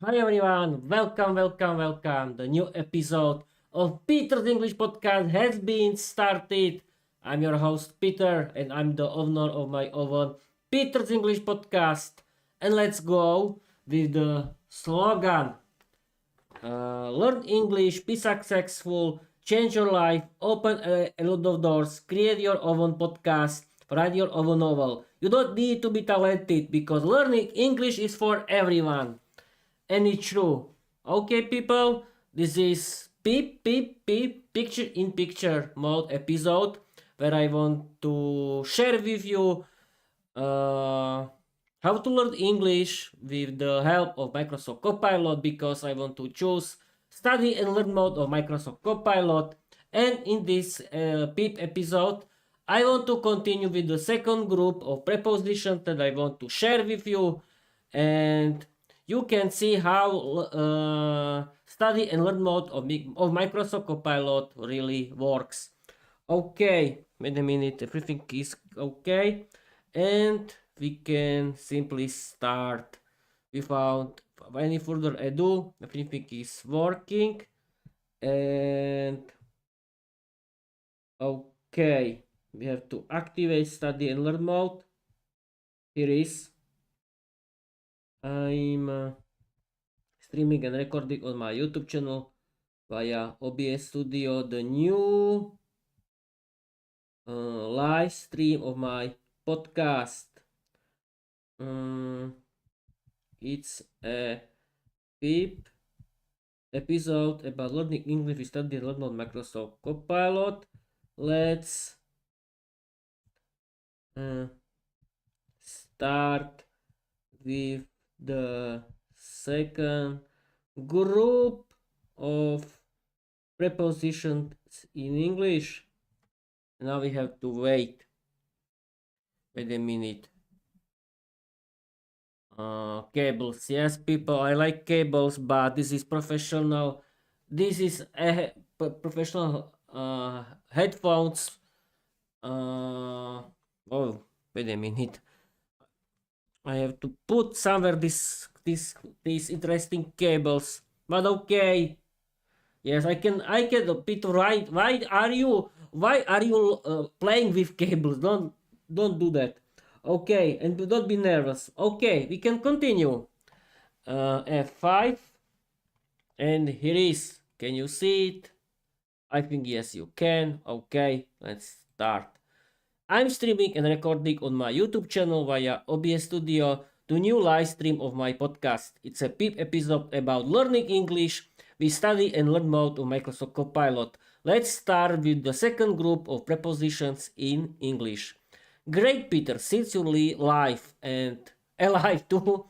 Hi everyone, welcome. The new episode of Peter's English Podcast has been started. I'm your host Peter and I'm the owner of my own Peter's English Podcast. And let's go with the slogan. Learn English, be successful, change your life, open a lot of doors, create your own podcast, write your own novel. You don't need to be talented because learning English is for everyone. And it's true. Okay, people, this is picture in picture mode episode where I want to share with you uh, how to learn English with the help of Microsoft Copilot because I want to choose study and learn mode of Microsoft Copilot. And in this PIP episode, I want to continue with the second group of prepositions that I want to share with you. And you can see how study and learn mode of Microsoft Copilot really works. Okay, wait a minute, everything is okay. And we can simply start without any further ado. Everything is working. And okay, we have to activate study and learn mode. Here is I'm streaming and recording on my YouTube channel via OBS Studio, the new live stream of my podcast. It's a PIP episode about learning English with study and learn on Microsoft Copilot. Let's start with the second group of prepositions in English. Now we have to wait a minute. Cables, yes, people, I like cables, but this is professional. This is a professional headphones. Oh, wait a minute. I have to put somewhere these interesting cables. But okay, yes, I can Peter, right? Why are you playing with cables? Don't do that. Okay, and don't be nervous. Okay, we can continue. F5, and here is. Can you see it? I think yes, you can. Okay, let's start. I'm streaming and recording on my YouTube channel via OBS Studio, the new live stream of my podcast. It's a PIP episode about learning English with study and learn mode of Microsoft Copilot. Let's start with the second group of prepositions in English. Great, Peter, since you're live and alive too,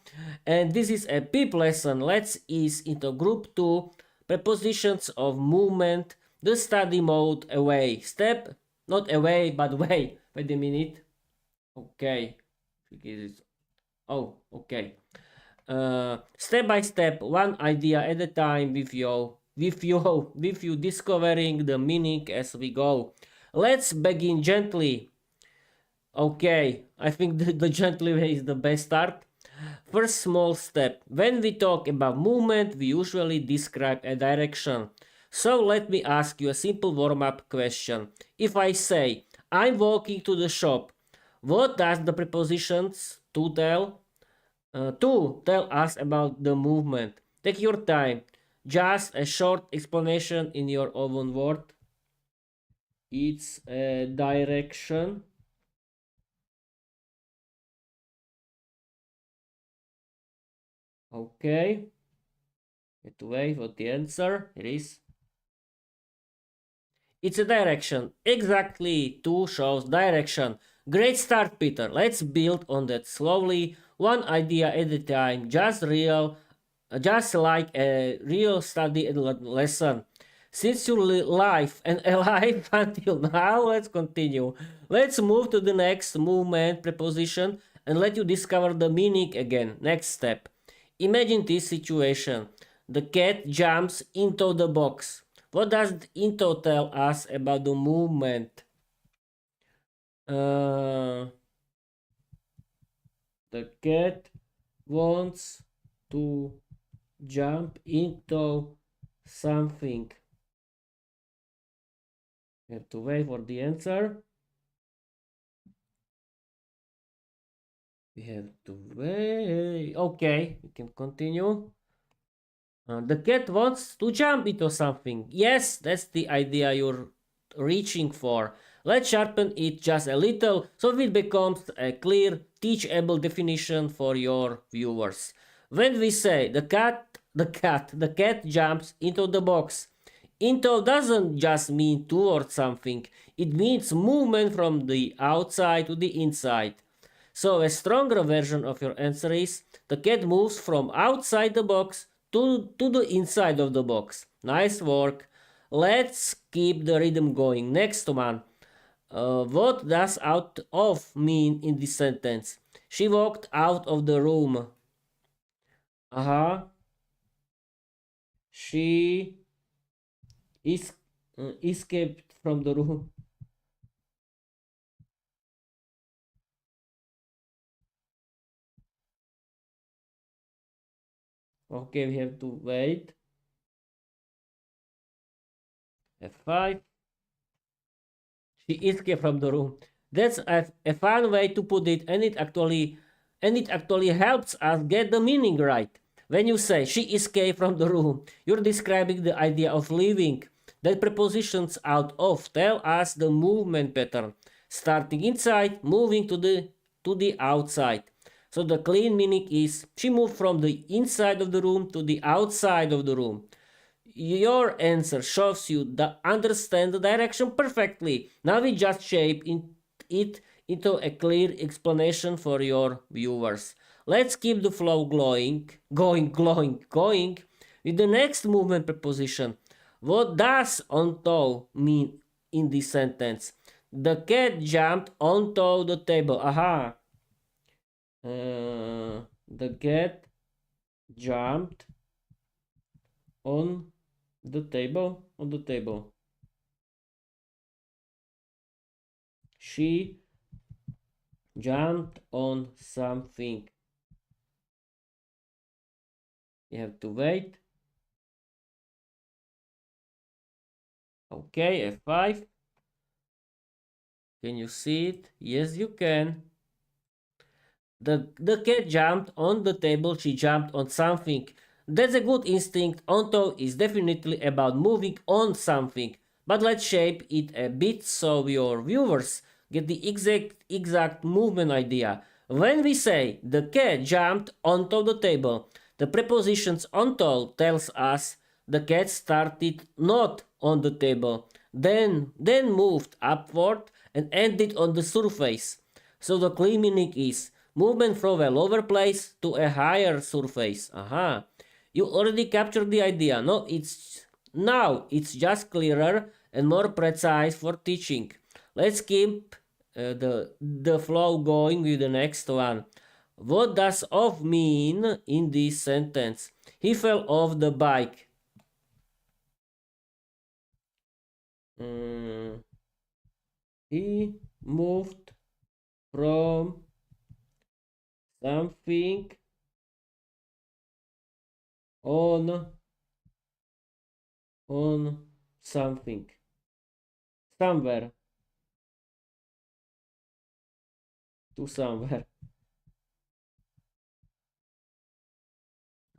and this is a PIP lesson. Let's ease into group 2 prepositions of movement, the study mode away. Step, not away, but way. Wait a minute. Okay. Oh, okay. Step by step, one idea at a time with you discovering the meaning as we go. Let's begin gently. Okay, I think the gently way is the best start. First small step. When we talk about movement, we usually describe a direction. So let me ask you a simple warm-up question. If I say, I'm walking to the shop, what does the prepositions to tell us about the movement? Take your time. Just a short explanation in your own word. It's a direction. Okay. Have to wait for the answer. It is. It's a direction. Exactly. Two shows direction. Great start, Peter. Let's build on that slowly, one idea at a time. Just like a real study and lesson. Since you're live and alive until now, let's continue. Let's move to the next movement preposition and let you discover the meaning again. Next step. Imagine this situation. The cat jumps into the box. What does into tell us about the movement? Uh, the cat wants to jump into something. You have to wait for the answer. We have to wait. Okay, we can continue. The cat wants to jump into something. Yes, that's the idea you're reaching for. Let's sharpen it just a little so it becomes a clear, teachable definition for your viewers. When we say the cat jumps into the box, into doesn't just mean towards something, it means movement from the outside to the inside. So a stronger version of your answer is the cat moves from outside the box to the inside of the box. Nice work. Let's keep the rhythm going. Next one. What does out of mean in this sentence? She walked out of the room. She is escaped from the room. Okay, we have to wait. F5. She escaped from the room. That's a fun way to put it, and it actually helps us get the meaning right. When you say she escaped from the room, you're describing the idea of leaving. The prepositions out of tell us the movement pattern, starting inside, moving to the outside. So the clean meaning is she moved from the inside of the room to the outside of the room. Your answer shows you understand the direction perfectly. Now we just shape it into a clear explanation for your viewers. Let's keep the flow going with the next movement preposition. What does on toe mean in this sentence? The cat jumped onto the table. Aha. The cat jumped on the table. She jumped on something. You have to wait. Okay, F5. Can you see it? Yes, you can. The cat jumped on the table. She jumped on something. That's a good instinct. Onto is definitely about moving on something. But let's shape it a bit so your viewers get the exact movement idea. When we say the cat jumped onto the table, the prepositions onto tells us the cat started not on the table, then moved upward and ended on the surface. So the clean meaning is movement from a lower place to a higher surface. Aha. You already captured the idea. No, it's just clearer and more precise for teaching. Let's keep the flow going with the next one. What does off mean in this sentence? He fell off the bike. He moved from something on something somewhere to somewhere.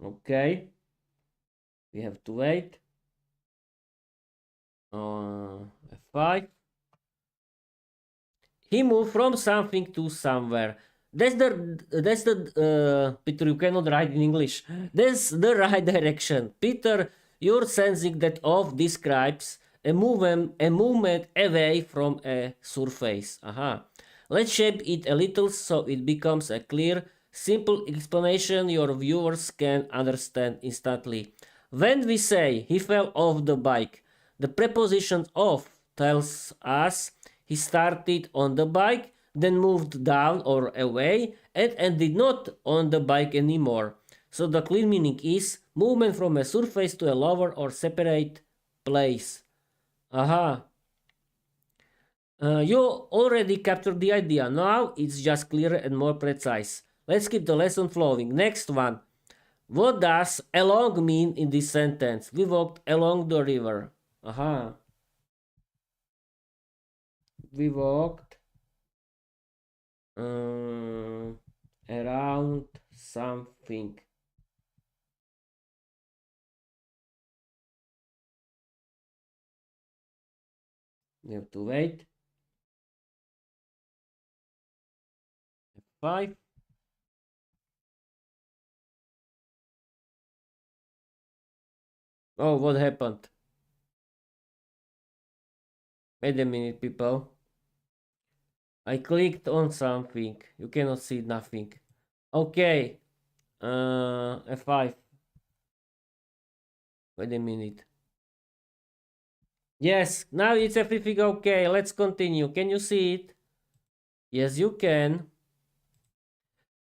Okay, we have to wait. F5. He moved from something to somewhere. That's the Peter, you cannot write in English. That's the right direction. Peter, you're sensing that off describes a movement away from a surface. Aha. Let's shape it a little so it becomes a clear, simple explanation your viewers can understand instantly. When we say he fell off the bike, the preposition off tells us he started on the bike, then moved down or away, and ended not on the bike anymore. So the clean meaning is movement from a surface to a lower or separate place. Aha. You already captured the idea. Now it's just clearer and more precise. Let's keep the lesson flowing. Next one. What does along mean in this sentence? We walked along the river. Aha. We walked around something. We have to wait. 5. Oh, what happened? Wait a minute, people. I clicked on something. You cannot see nothing. Okay. F5. Wait a minute. Yes, now it's everything okay. Let's continue. Can you see it? Yes, you can.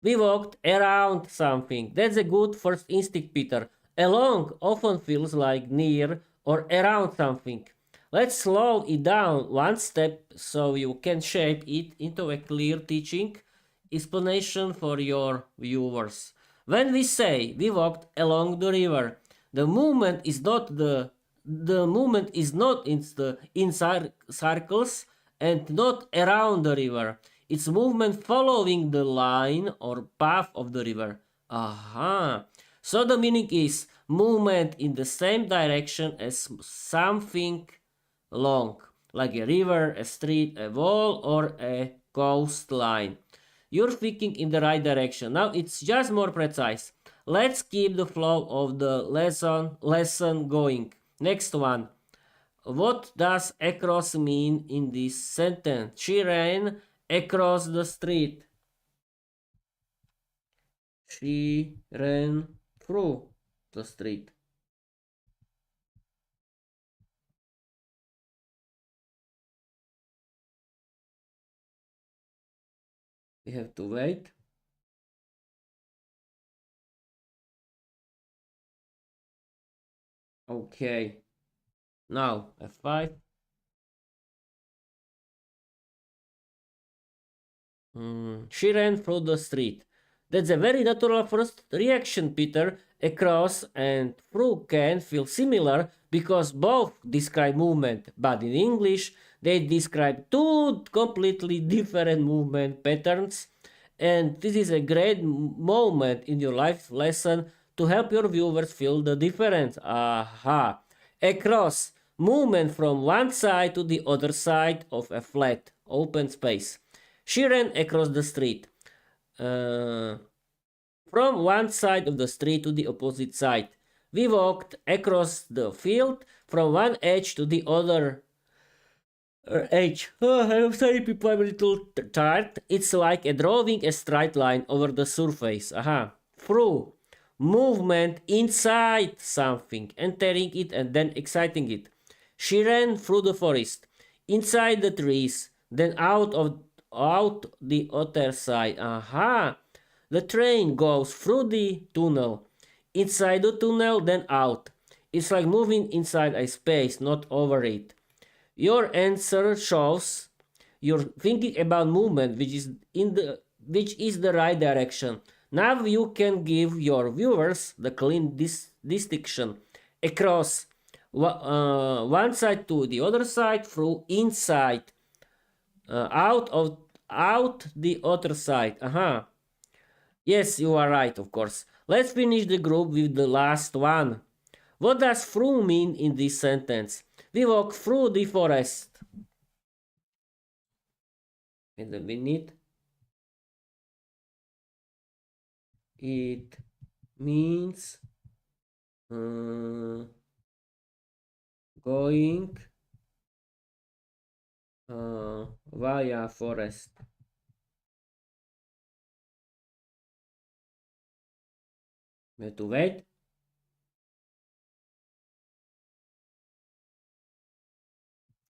We walked around something. That's a good first instinct, Peter. Along often feels like near or around something. Let's slow it down one step so you can shape it into a clear teaching explanation for your viewers. When we say we walked along the river, the movement is not in circles and not around the river. It's movement following the line or path of the river. Aha. So the meaning is movement in the same direction as something long, like a river, a street, a wall, or a coastline. You're thinking in the right direction. Now it's just more precise. Let's keep the flow of the lesson going. Next one. What does across mean in this sentence? She ran across the street. She ran through the street. We have to wait. Okay. Now F5. She ran through the street. That's a very natural first reaction, Peter. Across and through can feel similar because both describe movement, but in English they describe two completely different movement patterns. And this is a great moment in your life lesson to help your viewers feel the difference. Aha! Across, movement from one side to the other side of a flat, open space. She ran across the street. From one side of the street to the opposite side. We walked across the field from one edge to the other edge. Oh, I'm sorry, people, I'm a little tired. It's like drawing a straight line over the surface. Aha. Through. Movement inside something, entering it and then exciting it. She ran through the forest, inside the trees, then out the other side. Aha. The train goes through the tunnel, inside the tunnel, then out. It's like moving inside a space, not over it. Your answer shows you're thinking about movement, which is the right direction. Now you can give your viewers the clean distinction across one side to the other side, through inside, out the other side. Aha. Yes, you are right, of course. Let's finish the group with the last one. What does through mean in this sentence? We walk through the forest. Wait a minute. It means going via forest. We have to wait.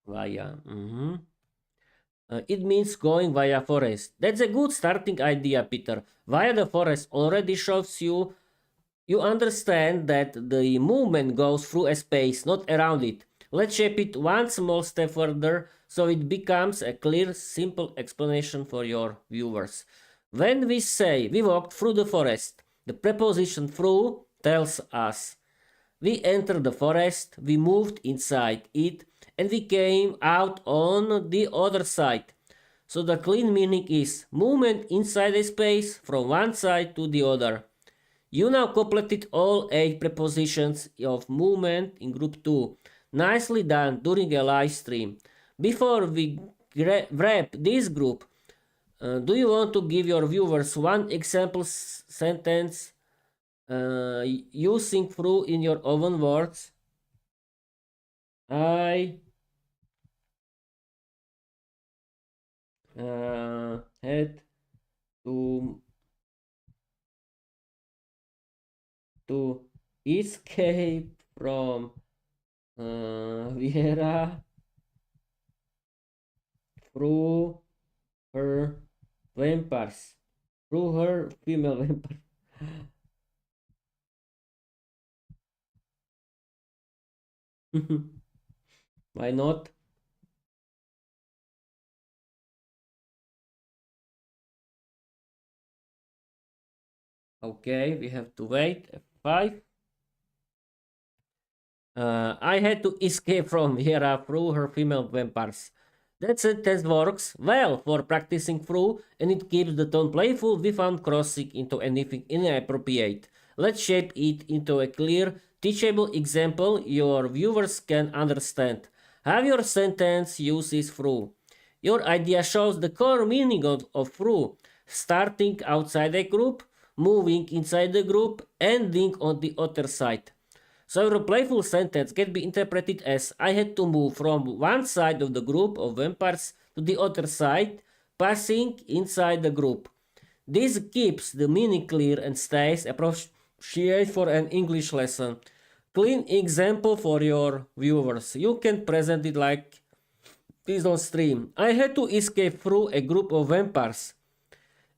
Via. It means going via forest. That's a good starting idea, Peter. Via the forest already shows you understand that the movement goes through a space, not around it. Let's shape it one small step further so it becomes a clear, simple explanation for your viewers. When we say we walked through the forest, The preposition through tells us we entered the forest, we moved inside it, and we came out on the other side. So the clean meaning is movement inside a space from one side to the other. You now completed all 8 prepositions of movement in group 2. Nicely done during a live stream. Before we wrap this group, do you want to give your viewers one example sentence using through in your own words? I had to escape from Viera through her vampires, through her female vampire. Why not? Okay, we have to wait. F5. I had to escape from Viera through her female vampires. That sentence works well for practicing through, and it keeps the tone playful without crossing into anything inappropriate. Let's shape it into a clear, teachable example your viewers can understand. Have your sentence uses through. Your idea shows the core meaning of through, starting outside a group, moving inside the group, ending on the other side. So your playful sentence can be interpreted as I had to move from one side of the group of vampires to the other side, passing inside the group. This keeps the meaning clear and stays appropriate for an English lesson. Clean example for your viewers. You can present it like this on stream. I had to escape through a group of vampires.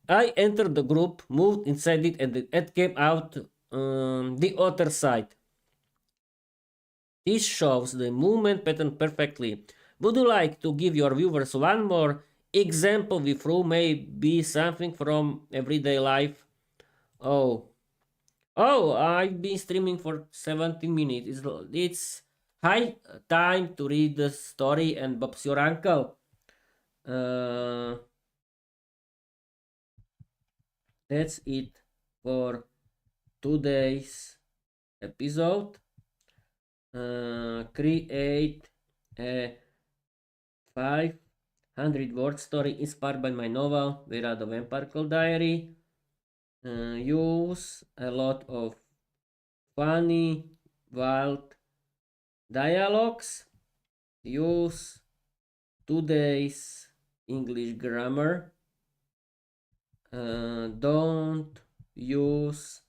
I entered the group, moved inside it, and came out the other side. This shows the movement pattern perfectly. Would you like to give your viewers one more example with through maybe something from everyday life? Oh, I've been streaming for 17 minutes. It's high time to read the story and Bob's your uncle. That's it for today's episode. Create a 500 word story inspired by my novel Viera the Vampire Diary. Use a lot of funny, wild dialogues. Use today's English grammar. Don't use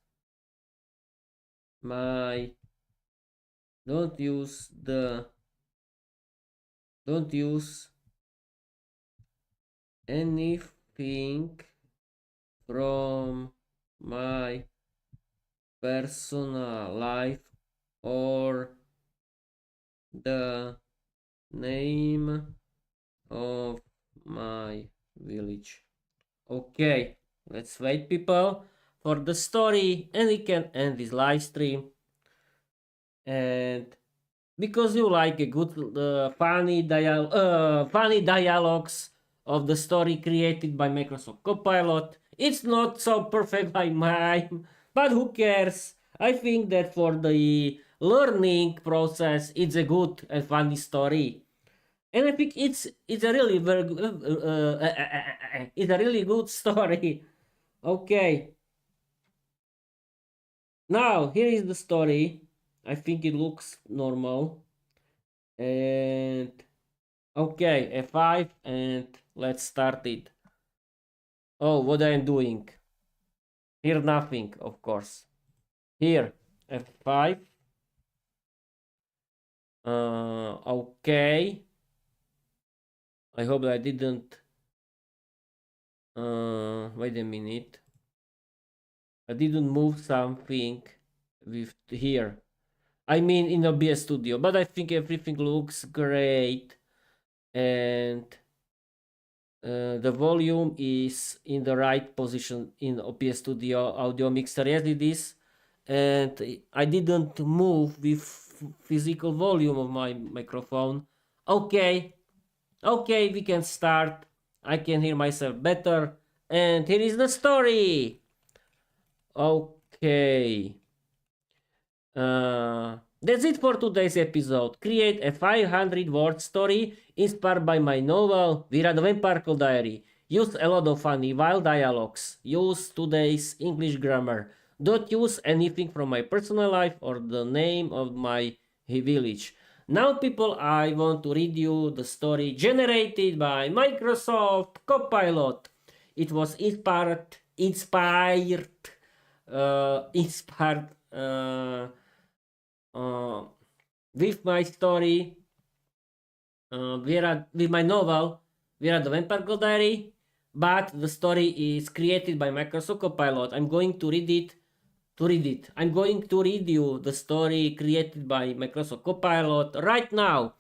my don't use anything from my personal life or the name of my village. Okay, let's wait, people, for the story, and we can end this live stream. And because you like a good funny dialogues of the story created by Microsoft Copilot, it's not so perfect like mine, but who cares? I think that for the learning process, it's a good and funny story, and I think it's a really very it's a really good story. Okay, now here is the story. I think it looks normal. And okay, F5, and let's start it. Oh, what I am doing? Here nothing, of course. Here, F5. Okay. I hope I didn't. Wait a minute. I didn't move something with here. I mean in OBS Studio, but I think everything looks great. And the volume is in the right position in OBS Studio Audio Mixer. Yes, it is. And I didn't move with physical volume of my microphone. Okay, we can start. I can hear myself better. And here is the story. Okay. That's it for today's episode. Create a 500-word story inspired by my novel, Viera the Vampire Diary. Use a lot of funny wild dialogues. Use today's English grammar. Don't use anything from my personal life or the name of my village. Now, people, I want to read you the story generated by Microsoft Copilot. It was inspired with my story, with my novel, Viera the Vampire Diary, but the story is created by Microsoft Copilot. I'm going to read it. I'm going to read you the story created by Microsoft Copilot right now.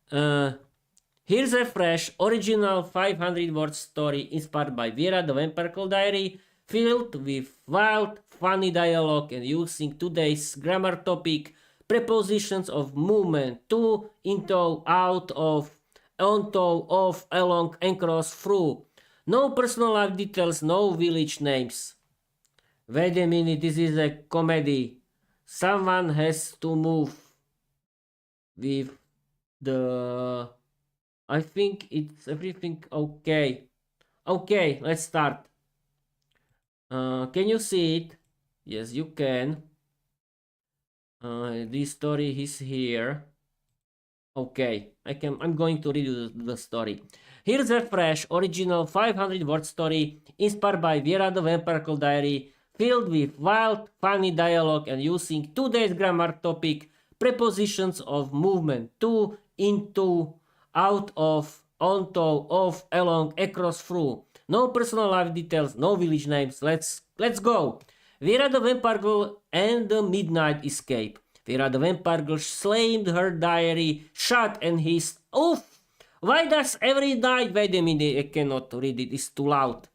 Here's a fresh, original 500-word story inspired by Viera the Vampire Diary, filled with wild, funny dialogue and using today's grammar topic, prepositions of movement, to, into, out of, onto, off, along, across, through. No personal life details, no village names. Wait a minute, this is a comedy. Someone has to move with the... I think it's everything okay. Okay, let's start. Can you see it? Yes, you can. This story is here. Okay, I'm going to read you the story. Here's a fresh, original 500-word story inspired by Viera the Vampire Diary, filled with wild, funny dialogue and using today's grammar topic, prepositions of movement, to, into, out of, onto, off, along, across, through. No personal life details, no village names. Let's go. Viera the Vampire Girl and the Midnight Escape. Viera the Vampire Girl slammed her diary shut and hissed, "Oof! Why does every night..." Wait a minute, I cannot read it, it's too loud.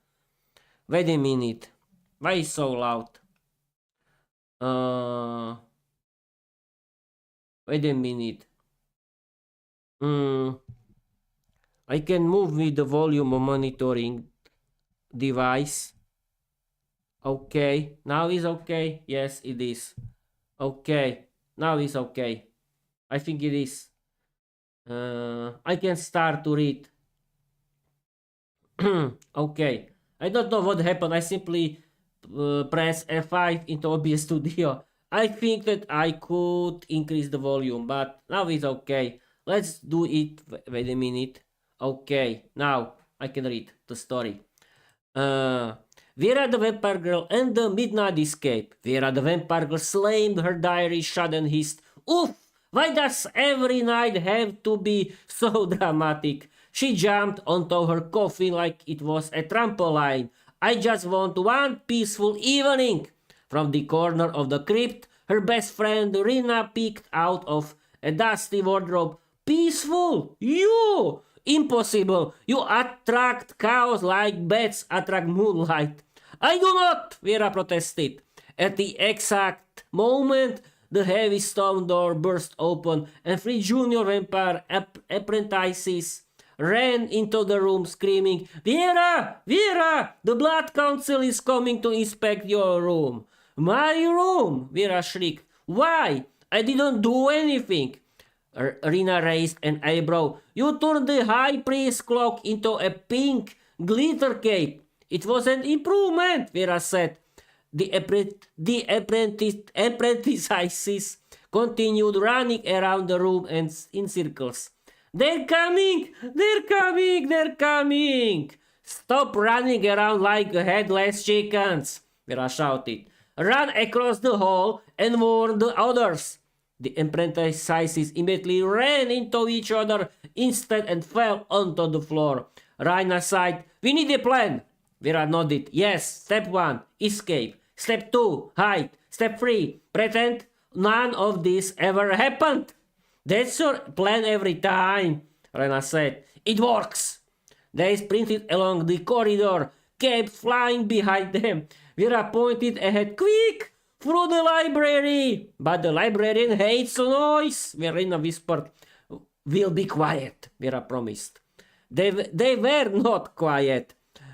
Wait a minute. Why is so loud? Wait a minute. I can move with the volume of monitoring device. Okay, now is okay. Yes, it is. Okay, now it's okay. I think it is. I can start to read. Okay, I don't know what happened. I simply press F5 into OBS Studio. I think that I could increase the volume, but now it's okay. Let's do it. Wait a minute. Okay, now I can read the story. Viera the Vampire Girl and the Midnight Escape. Viera the Vampire Girl slammed her diary shut and hissed, "Oof! Why does every night have to be so dramatic?" She jumped onto her coffin like it was a trampoline. "I just want one peaceful evening." From the corner of the crypt, her best friend Rina peeked out of a dusty wardrobe. "Peaceful? You? Impossible! You attract chaos like bats attract moonlight." "I do not!" Viera protested. At the exact moment, the heavy stone door burst open and 3 junior vampire apprentices ran into the room screaming, "Viera! Viera! The Blood Council is coming to inspect your room." "My room!" Viera shrieked. "Why? I didn't do anything." Rina raised an eyebrow. "You turned the high priest's cloak into a pink glitter cape." "It was an improvement," Viera said. The apprentices continued running around the room and in circles. "They're coming! They're coming! They're coming! Stop running around like headless chickens!" Viera shouted. "Run across the hall and warn the others." The apprentices immediately ran into each other instead and fell onto the floor. Rina sighed. "We need a plan." Viera nodded. "Yes, step 1, escape. Step 2, hide. Step 3, pretend none of this ever happened." "That's your plan every time," Rina said. "It works." They sprinted along the corridor, kept flying behind them. Viera pointed ahead. Quick! Through the library! But the librarian hates noise, Verena whispered. We'll be quiet, Viera promised. They were not quiet.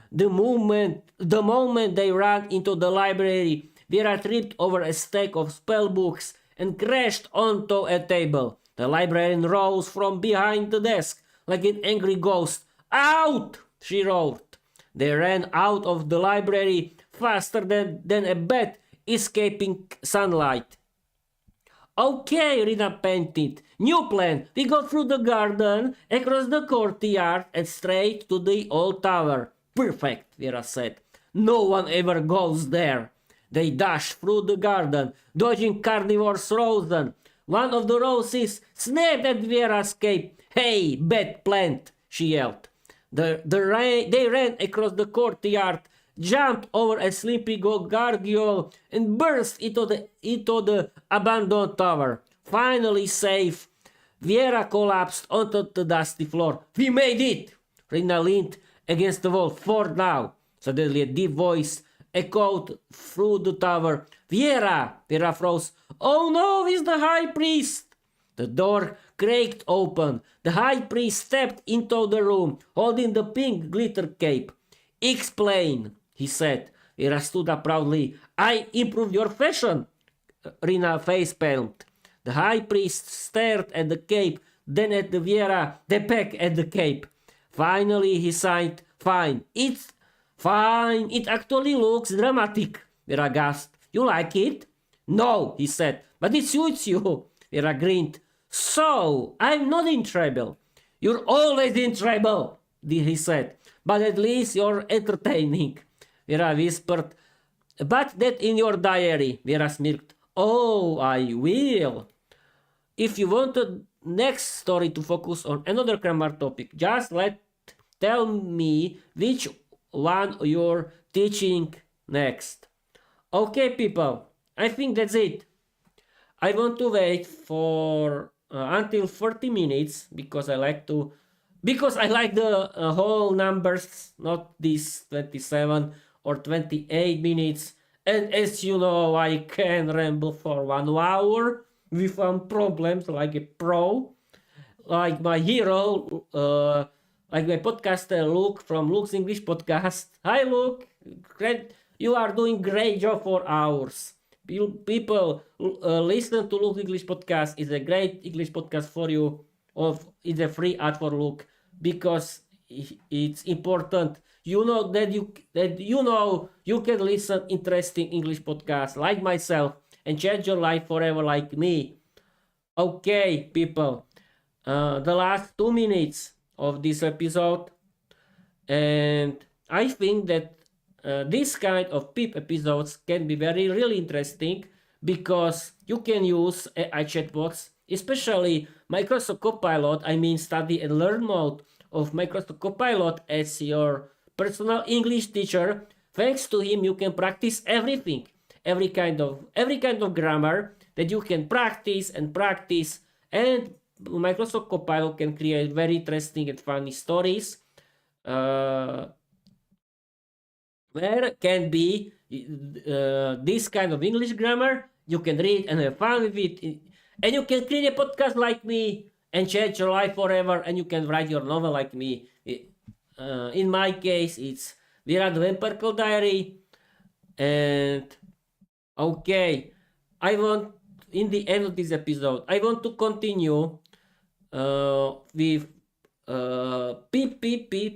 The moment they ran into the library, Viera tripped over a stack of spell books and crashed onto a table. The librarian rose from behind the desk like an angry ghost. Out! She roared. They ran out of the library faster than a bat escaping sunlight. Okay, Rina panted. New plan. We go through the garden, across the courtyard, and straight to the old tower. Perfect, Viera said. No one ever goes there. They dashed through the garden, dodging carnivores frozen. One of the roses snapped at Viera's cape. Hey, bad plant, she yelled. They ran across the courtyard, jumped over a sleepy gargoyle, and burst into the abandoned tower. Finally safe, Viera collapsed onto the dusty floor. We made it! Rina leaned against the wall. For now. Suddenly a deep voice echoed through the tower. Viera! Viera froze. Oh no, it's the high priest! The door cracked open. The high priest stepped into the room, holding the pink glitter cape. Explain, he said. Viera stood up proudly. I improved your fashion. Rina facepalmed. The high priest stared at the cape, then at the Viera, then back at the cape. Finally he sighed. Fine. It's fine. It actually looks dramatic. Viera gasped. You like it? No, he said. But it suits you. Viera grinned. So, I'm not in trouble. You're always in trouble, he said. But at least you're entertaining. Viera whispered. But that in your diary, Viera smirked. Oh, I will. If you want the next story to focus on another grammar topic, just tell me which one you're teaching next. Okay, people, I think that's it. I want to wait for until 30 minutes because I like the whole numbers, not these 27 or 28 minutes. And as you know, I can ramble for 1 hour without problems, like a pro, like my hero, like my podcaster Luke from Luke's English Podcast. Hi Luke, great, you are doing great job for hours. People listen to Luke's English Podcast. It's a great English podcast for you. It's a free ad for Luke because it's important. You know you can listen interesting English podcasts like myself and change your life forever like me. Okay, people, the last 2 minutes of this episode, and I think that this kind of PIP episodes can be really interesting because you can use AI chatbots, especially Microsoft Copilot, study and learn mode of Microsoft Copilot as your personal English teacher. Thanks to him, you can practice everything, every kind of grammar that you can practice, and Microsoft Copilot can create very interesting and funny stories. Where can be this kind of English grammar, you can read and have fun with it, and you can create a podcast like me and change your life forever, and you can write your novel like me. In my case, it's Viera the Vampire Diary. And okay, in the end of this episode, I want to continue with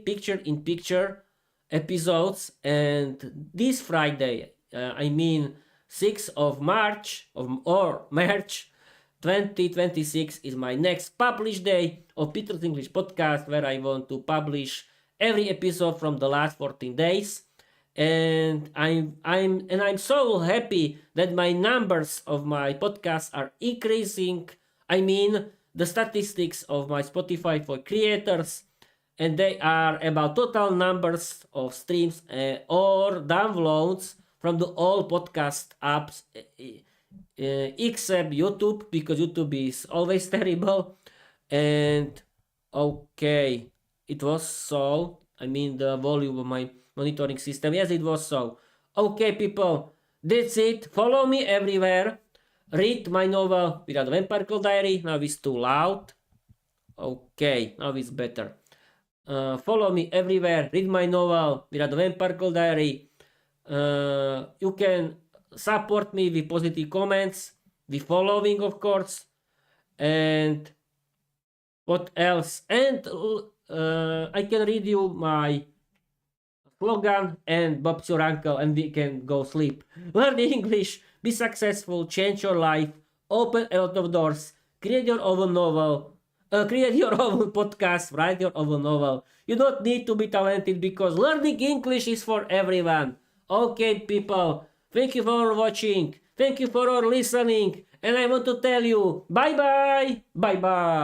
picture-in-picture episodes. And this Friday, 6th of March, March 2026 is my next published day of Peter's English Podcast, where I want to publish every episode from the last 14 days. And I'm so happy that my numbers of my podcasts are increasing. The statistics of my Spotify for creators, and they are about total numbers of streams or downloads from the all podcast apps, except YouTube, because YouTube is always terrible. And okay, it was so. I mean the volume of my monitoring system. Yes, it was so. Okay, people, that's it. Follow me everywhere. Read my novel Without Vampire Diary. Now it's too loud. Okay, now it's better. Follow me everywhere. Read my novel Without Vampire Diary. You can support me with positive comments, with following, of course, and what else? And I can read you my slogan and Bob's your uncle, and we can go sleep. Learn English, be successful, change your life, open a lot of doors, create your own novel, create your own podcast, write your own novel. You don't need to be talented because learning English is for everyone. Okay, people, thank you for watching, thank you for listening, and I want to tell you bye bye, bye bye.